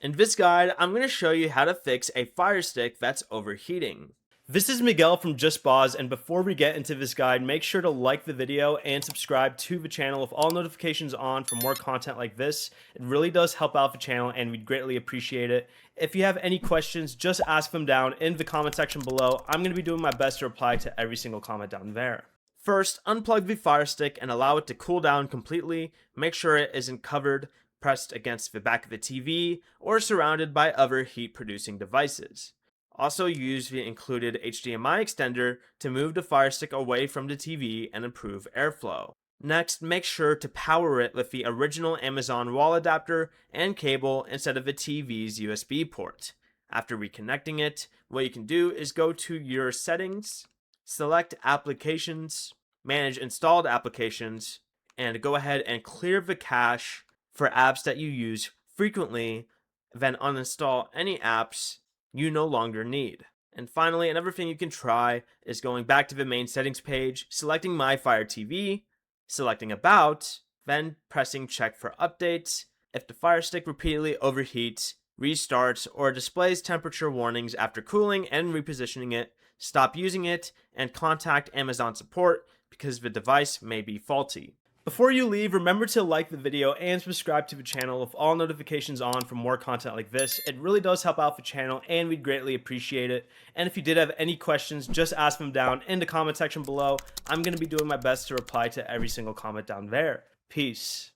In this guide, I'm going to show you how to fix a Fire Stick that's overheating. This is Miguel from Just Boz, and before we get into this guide, make sure to like the video and subscribe to the channel with all notifications on for more content like this. It really does help out the channel and we'd greatly appreciate it. If you have any questions, just ask them down in the comment section below. I'm going to be doing my best to reply to every single comment down there. First, unplug the Fire Stick and allow it to cool down completely. Make sure it isn't covered, pressed against the back of the TV, or surrounded by other heat-producing devices. Also use the included HDMI extender to move the Fire Stick away from the TV and improve airflow. Next, make sure to power it with the original Amazon wall adapter and cable instead of the TV's USB port. After reconnecting it, what you can do is go to your settings, select applications, manage installed applications, and go ahead and clear the cache for apps that you use frequently, then uninstall any apps you no longer need. And finally, another thing you can try is going back to the main settings page, selecting My Fire TV, selecting About, then pressing Check for updates. If the Fire Stick repeatedly overheats, restarts, or displays temperature warnings after cooling and repositioning it, stop using it and contact Amazon support because the device may be faulty. Before you leave, remember to like the video and subscribe to the channel with all notifications on for more content like this. It really does help out the channel and we'd greatly appreciate it. And if you did have any questions, just ask them down in the comment section below. I'm going to be doing my best to reply to every single comment down there. Peace.